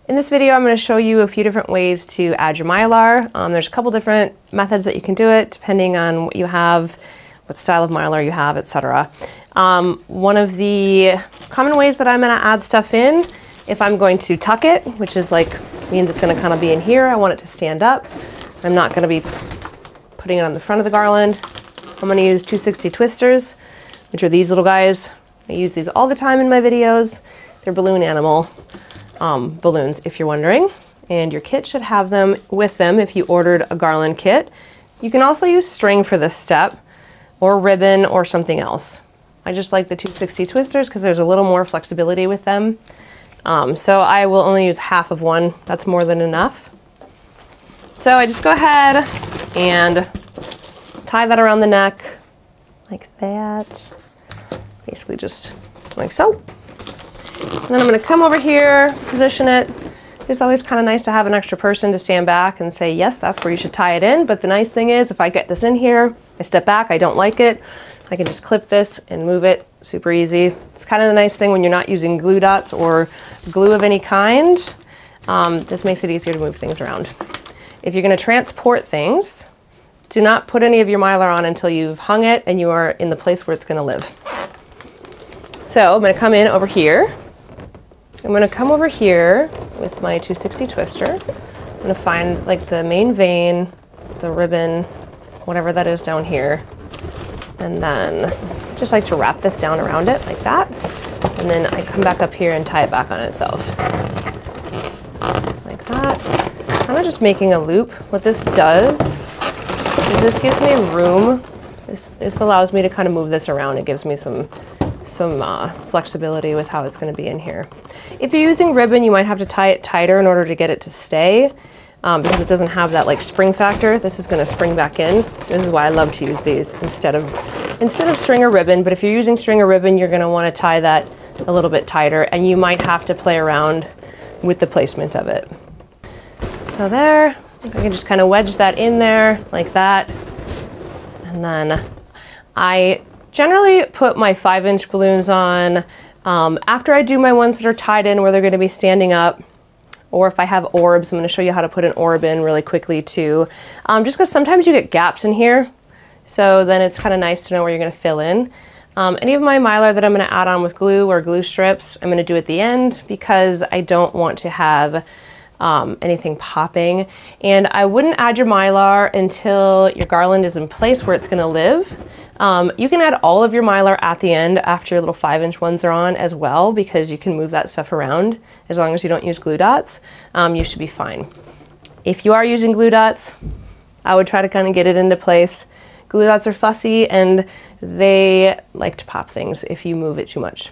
In this video, I'm going to show you a few different ways to add your Mylar. There's a couple different methods that you can do it depending on what you have, what style of Mylar you have, etc. One of the common ways that I'm going to add stuff in, if I'm going to tuck it, which is like means it's going to kind of be in here, I want it to stand up. I'm not going to be putting it on the front of the garland. I'm going to use 260 twisters, which are these little guys. I use these all the time in my videos. They're balloon animal balloons, if you're wondering. And your kit should have them with them if you ordered a garland kit. You can also use string for this step, or ribbon, or something else. I just like the 260 twisters because there's a little more flexibility with them. So I will only use half of one. That's more than enough. So I just go ahead and tie that around the neck like that. Basically just like so. And then I'm going to come over here, position it. It's always kind of nice to have an extra person to stand back and say, yes, that's where you should tie it in. But the nice thing is, if I get this in here, I step back, I don't like it, I can just clip this and move it super easy. It's kind of a nice thing when you're not using glue dots or glue of any kind. This makes it easier to move things around. If you're going to transport things, do not put any of your Mylar on until you've hung it and you are in the place where it's going to live. So I'm going to come in over here. I'm going to come over here with my 260 twister. I'm going to find like the main vein, the ribbon, whatever that is down here. And then just like to wrap this down around it like that. And then I come back up here and tie it back on itself. Like that. Kind of just making a loop. What this does is this gives me room. This allows me to kind of move this around. It gives me some flexibility with how it's going to be in here. If you're using ribbon, you might have to tie it tighter in order to get it to stay because it doesn't have that like spring factor. This is going to spring back in. This is why I love to use these instead of string or ribbon. But if you're using string or ribbon, you're going to want to tie that a little bit tighter, and you might have to play around with the placement of it. So there, I can just kind of wedge that in there like that, and then I generally put my 5-inch balloons on after I do my ones that are tied in where they're going to be standing up, or if I have orbs, I'm going to show you how to put an orb in really quickly too, just because sometimes you get gaps in here, so then it's kind of nice to know where you're going to fill in. Any of my Mylar that I'm going to add on with glue or glue strips, I'm going to do at the end because I don't want to have anything popping. And I wouldn't add your Mylar until your garland is in place where it's going to live. You can add all of your Mylar at the end after your little 5-inch ones are on as well, because you can move that stuff around. As long as you don't use glue dots, you should be fine. If you are using glue dots, I would try to kind of get it into place. Glue dots are fussy and they like to pop things if you move it too much.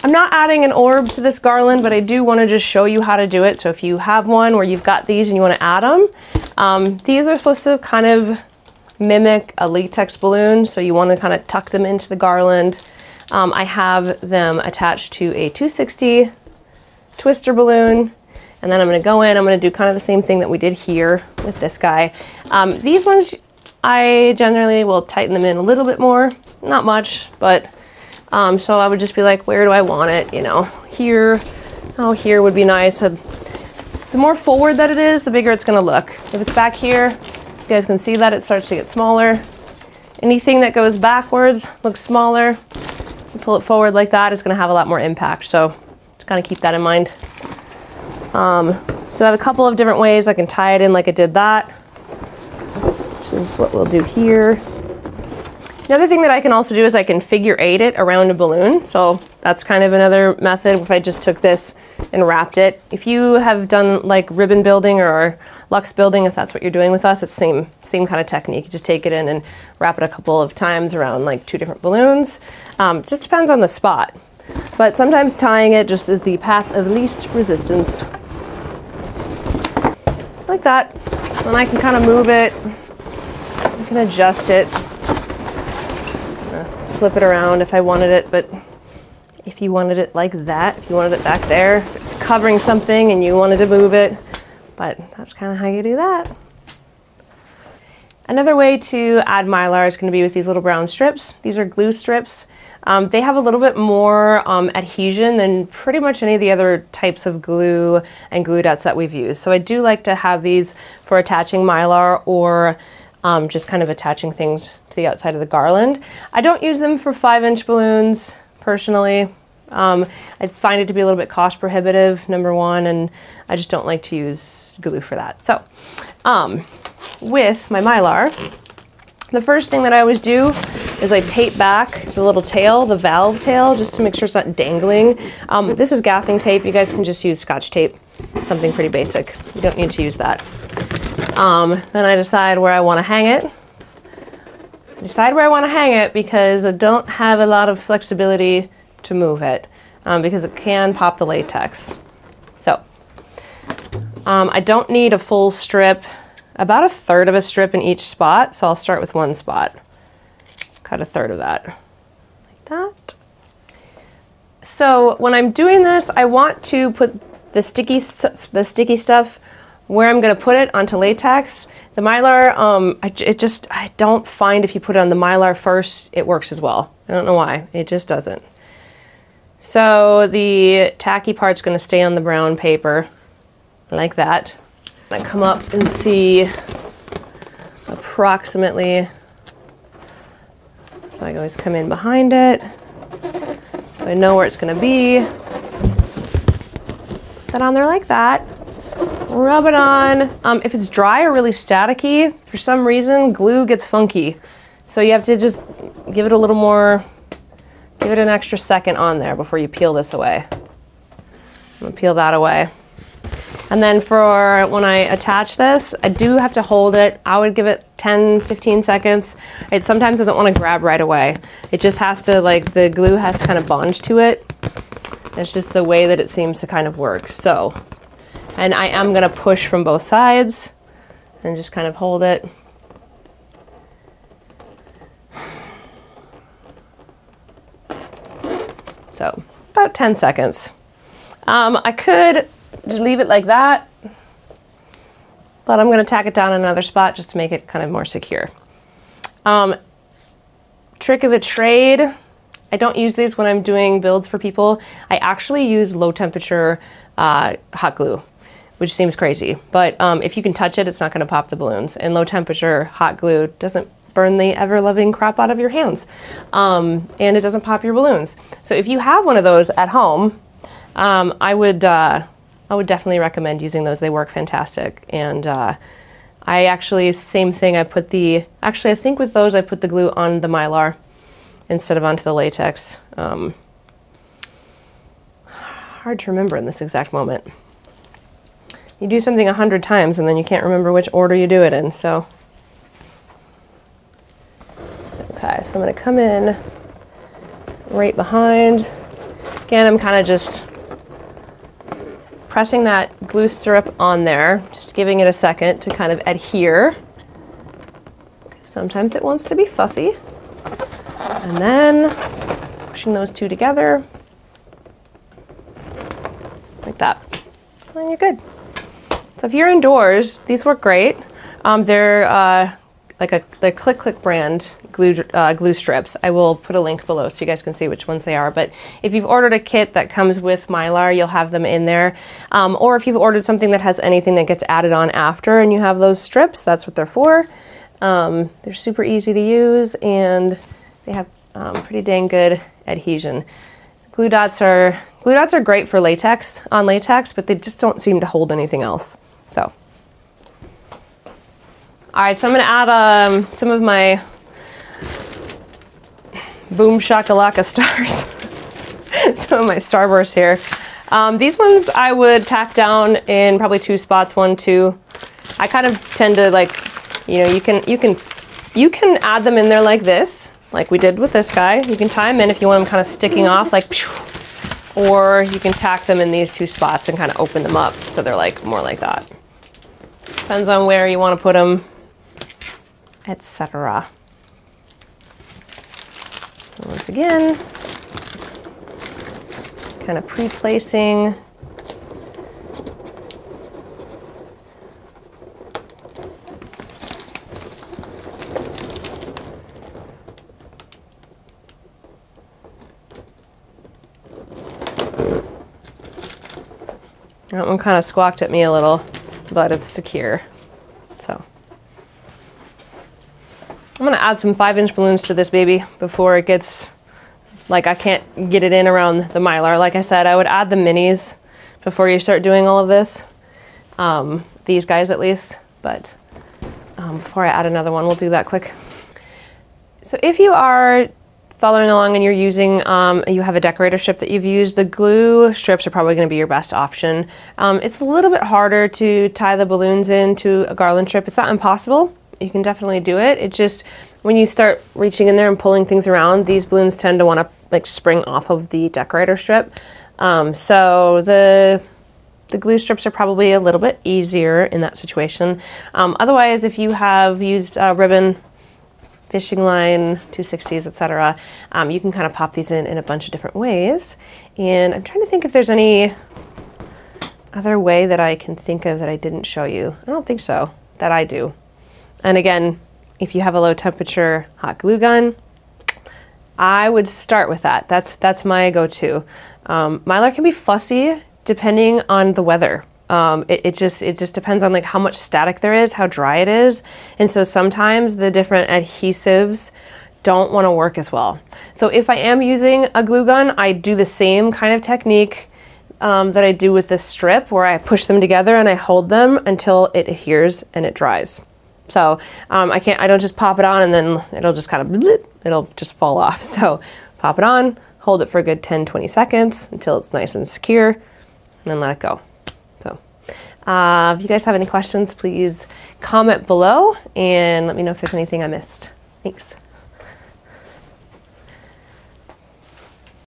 I'm not adding an orb to this garland, but I do want to just show you how to do it. So if you have one where you've got these and you want to add them, these are supposed to kind of mimic a latex balloon, so you want to kind of tuck them into the garland. I have them attached to a 260 twister balloon, and then I'm going to go in, I'm going to do kind of the same thing that we did here with this guy. These ones I generally will tighten them in a little bit more, not much, but so I would just be like, where do I want it, you know, here, oh, here would be nice. The more forward that it is, the bigger it's going to look. If it's back here, you guys can see that it starts to get smaller. Anything that goes backwards looks smaller. You pull it forward like that, it's going to have a lot more impact. So just kind of keep that in mind. So I have a couple of different ways I can tie it in like I did that, which is what we'll do here. The other thing that I can also do is I can figure 8 it around a balloon. So that's kind of another method if I just took this and wrapped it. If you have done like ribbon building or luxe building, if that's what you're doing with us, it's the same kind of technique. You just take it in and wrap it a couple of times around like 2 different balloons. Just depends on the spot. But sometimes tying it just is the path of least resistance. Like that. And I can kind of move it. I can adjust it. Flip it around if I wanted it, but if you wanted it like that, if you wanted it back there, if it's covering something and you wanted to move it, but that's kind of how you do that. Another way to add Mylar is going to be with these little brown strips. These are glue strips. They have a little bit more adhesion than pretty much any of the other types of glue and glue dots that we've used. So I do like to have these for attaching Mylar or just kind of attaching things to the outside of the garland. I don't use them for 5-inch balloons personally. I find it to be a little bit cost prohibitive, number one, and I just don't like to use glue for that. So with my Mylar, the first thing that I always do is I tape back the little tail, the valve tail, just to make sure it's not dangling. This is gaffing tape. You guys can just use Scotch tape, something pretty basic. You don't need to use that. Then I decide where I want to hang it. Because I don't have a lot of flexibility to move it because it can pop the latex. So I don't need a full strip, about 1/3 of a strip in each spot. So I'll start with one spot, cut 1/3 of that, like that. So when I'm doing this, I want to put the sticky stuff where I'm going to put it onto latex. The Mylar, I don't find if you put it on the Mylar first, it works as well. I don't know why, it just doesn't. So the tacky part's going to stay on the brown paper, like that. I come up and see approximately, so I always come in behind it, so I know where it's going to be. Put that on there like that. Rub it on. If it's dry or really staticky, for some reason, glue gets funky. So you have to just give it a little more, give it an extra second on there before you peel this away. I'm gonna peel that away. And then for when I attach this, I do have to hold it. I would give it 10-15 seconds. It sometimes doesn't want to grab right away. It just has to, like, the glue has to kind of bond to it. It's just the way that it seems to kind of work. So, and I am gonna push from both sides and just kind of hold it. So, about 10 seconds. I could just leave it like that, but I'm gonna tack it down in another spot just to make it kind of more secure. Trick of the trade, I don't use these when I'm doing builds for people. I actually use low temperature hot glue, which seems crazy, but if you can touch it, it's not gonna pop the balloons. And low temperature hot glue doesn't burn the ever-loving crap out of your hands, and it doesn't pop your balloons. So if you have one of those at home, I would definitely recommend using those. They work fantastic. And I actually, same thing, I think with those I put the glue on the Mylar instead of onto the latex. Hard to remember in this exact moment. You do something 100 times and then you can't remember which order you do it in, so. Okay, so I'm gonna come in right behind. Again, I'm kind of just pressing that glue syrup on there, just giving it a second to kind of adhere. Sometimes it wants to be fussy. And then pushing those two together, like that. And then you're good. So if you're indoors, these work great. They're the Clik-Clik brand glue strips. I will put a link below so you guys can see which ones they are. But if you've ordered a kit that comes with Mylar, you'll have them in there. Or if you've ordered something that has anything that gets added on after and you have those strips, that's what they're for. They're super easy to use and they have pretty dang good adhesion. Glue dots are great for latex, but they just don't seem to hold anything else. So. All right, so I'm gonna add some of my Boom Shakalaka stars, some of my Starbursts here. These ones I would tack down in probably 2 spots, 1, 2. I kind of tend to, like, you know, you can add them in there like this, like we did with this guy. You can tie them in if you want them kind of sticking off, like, or you can tack them in these 2 spots and kind of open them up so they're like more like that. Depends on where you want to put them, etc. Once again, kind of pre-placing. That one kind of squawked at me a little, but it's secure. So I'm gonna add some 5-inch balloons to this baby before it gets, like I can't get it in around the Mylar. Like I said, I would add the minis before you start doing all of this. These guys at least, but before I add another one, we'll do that quick. So if you are following along and you're using, you have a decorator strip that you've used, the glue strips are probably going to be your best option. It's a little bit harder to tie the balloons into a garland strip. It's not impossible. You can definitely do it. It just, when you start reaching in there and pulling things around, these balloons tend to want to like spring off of the decorator strip. So the glue strips are probably a little bit easier in that situation. Otherwise, if you have used ribbon, fishing line, 260s, etc., you can kind of pop these in a bunch of different ways. And I'm trying to think if there's any other way that I can think of that I didn't show you. I don't think so, that I do. And again, if you have a low temperature hot glue gun, I would start with that. That's my go-to. Mylar can be fussy depending on the weather. It just depends on like how much static there is, how dry it is. And so sometimes the different adhesives don't want to work as well. So if I am using a glue gun, I do the same kind of technique that I do with this strip, where I push them together and I hold them until it adheres and it dries. So I don't just pop it on and then it'll just kind of, it'll just fall off. So pop it on, hold it for a good 10-20 seconds until it's nice and secure, and then let it go. So if you guys have any questions, please comment below and let me know if there's anything I missed. Thanks.